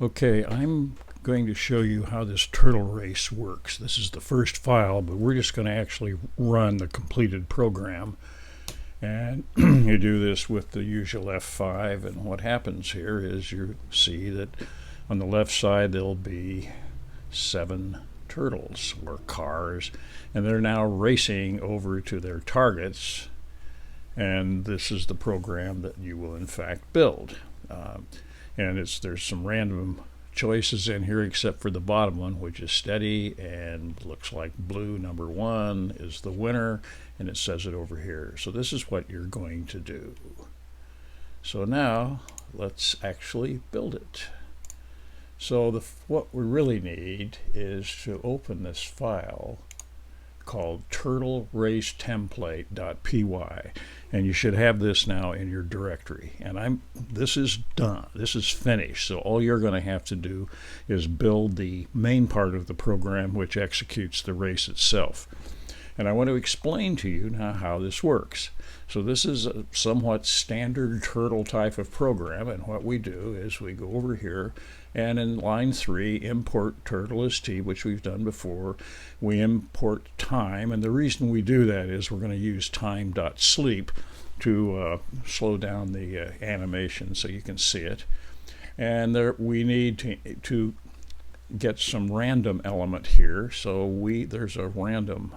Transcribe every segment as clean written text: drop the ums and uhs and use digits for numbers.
Okay, I'm going to show you how this turtle race works. This is the first file, but we're just going to actually run the completed program. And you do this with the usual F5, and what happens here is you see that on the left side there'll be 7 turtles or cars, and they're now racing over to their targets, and this is the program that you will in fact build. And there's some random choices in here except for the bottom one, which is steady and looks like blue. Number 1 is the winner, and it says it over here. So this is what you're going to do. So now let's actually build it. So what we really need is to open this file called TurtleRace01.py, and you should have this now in your directory. And this is done. This is finished. So all you're going to have to do is build the main part of the program, which executes the race itself. And I want to explain to you now how this works. So this is a somewhat standard turtle type of program, and what we do is we go over here and in line 3 import TurtleST, which we've done before. We import time, and the reason we do that is we're going to use time.sleep to slow down the animation so you can see it. And we need to get some random element here, so there's a random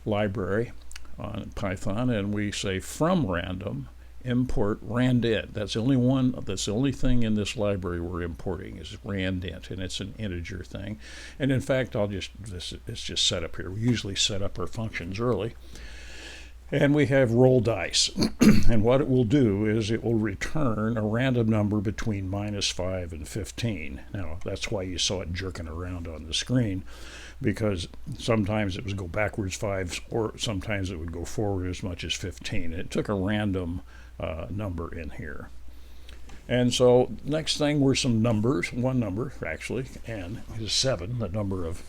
library on Python, and we say from random import randint. That's the only thing in this library we're importing is randint, and it's an integer thing. And in fact, it's just set up here. We usually set up our functions early. And we have roll dice. And what it will do is it will return a random number between -5 and 15. Now, that's why you saw it jerking around on the screen, because sometimes it would go backwards 5, or sometimes it would go forward as much as 15. It took a random number in here. And so next thing were some numbers. One number, actually, n is 7, the number of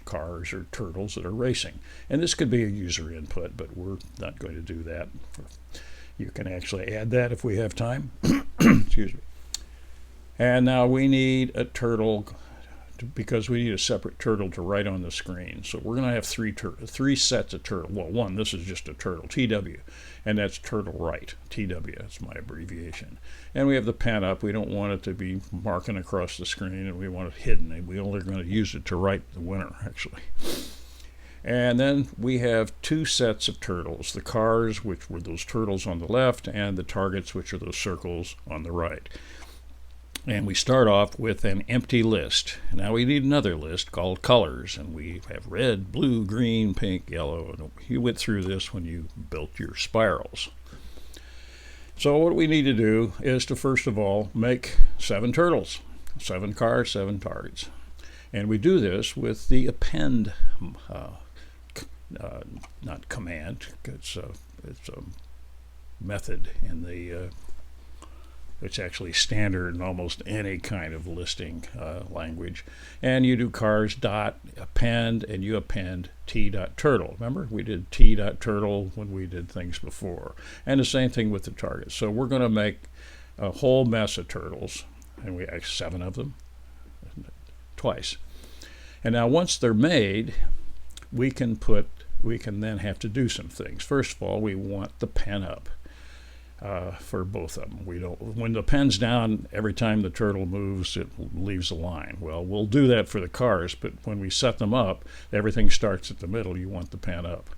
cars or turtles that are racing. And this could be a user input, but we're not going to do that. You can actually add that if we have time. Excuse me. And now we need a turtle, because we need a separate turtle to write on the screen. So we're going to have three sets of turtle. Well, one, this is just a turtle, TW, and that's turtle write, TW, that's my abbreviation. And we have the pen up. We don't want it to be marking across the screen, and we want it hidden. And we only are going to use it to write the winner, actually. And then we have 2 sets of turtles, the cars, which were those turtles on the left, and the targets, which are those circles on the right. And we start off with an empty list. Now we need another list called colors, and we have red, blue, green, pink, yellow. And you went through this when you built your spirals. So what we need to do is to first of all make 7 turtles, 7 cars, 7 targets. And we do this with the append, not command, it's a method in the it's actually standard in almost any kind of listing language. And you do cars dot append, and you append t.turtle. Remember, we did t.turtle when we did things before. And the same thing with the targets. So we're going to make a whole mess of turtles, and we have 7 of them twice. And now once they're made, we can then have to do some things. First of all, we want the pen up. For both of them. When the pen's down, every time the turtle moves, it leaves a line. Well, we'll do that for the cars, but when we set them up, everything starts at the middle. You want the pen up.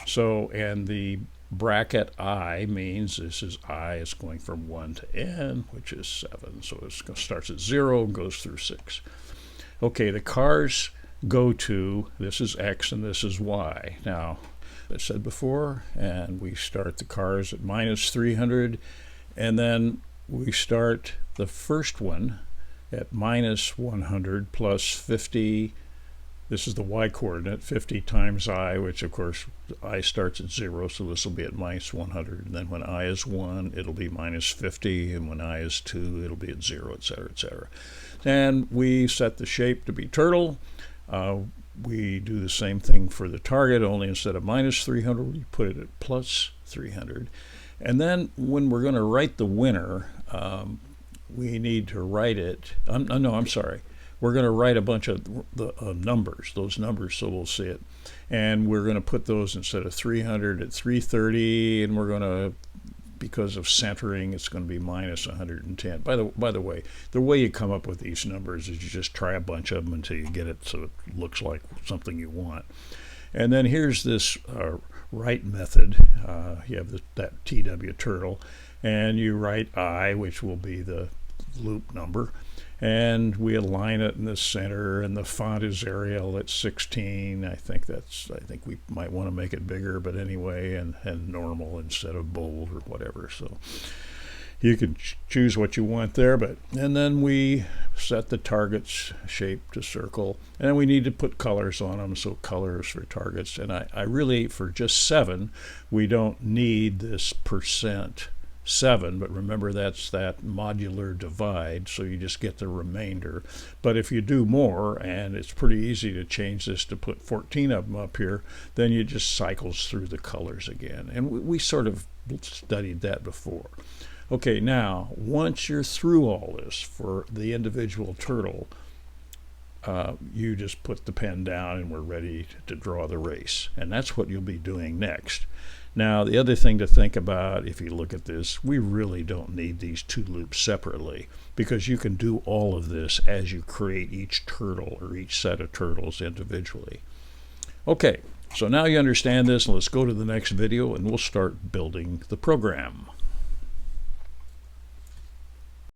So, and the bracket I means this is I is going from 1 to n, which is 7. So it starts at 0 and goes through 6. Okay, the cars go to, this is x and this is y. Now, I said before, and we start the cars at -300, and then we start the first one at -100 plus 50. This is the y coordinate, 50 times I, which of course I starts at 0, so this will be at -100. And then when I is 1, it'll be -50, and when I is 2, it'll be at 0, etc., etc. And we set the shape to be turtle. We do the same thing for the target, only instead of -300, we put it at +300. And then when we're going to write the winner, we need to write it. No, I'm sorry. We're going to write a bunch of the numbers, those numbers, so we'll see it. And we're going to put those instead of 300 at 330, and we're going to, because of centering, it's going to be minus 110. By the way you come up with these numbers is you just try a bunch of them until you get it so it looks like something you want. And then here's this write method. You have that TW turtle, and you write I, which will be the loop number, and we align it in the center, and the font is Arial at 16. I think we might want to make it bigger, but anyway, and normal instead of bold or whatever. So you can choose what you want there, and then we set the targets shape to circle, and then we need to put colors on them, so colors for targets. And I really, for just 7, we don't need this %7, but remember that's that modular divide, so you just get the remainder. But if you do more, and it's pretty easy to change this to put 14 of them up here, then you just cycles through the colors again. And we sort of studied that before. Okay, now once you're through all this for the individual turtle, you just put the pen down and we're ready to draw the race. And that's what you'll be doing next. Now, the other thing to think about, if you look at this, we really don't need these 2 loops separately, because you can do all of this as you create each turtle or each set of turtles individually. Okay, so now you understand this, and let's go to the next video and we'll start building the program.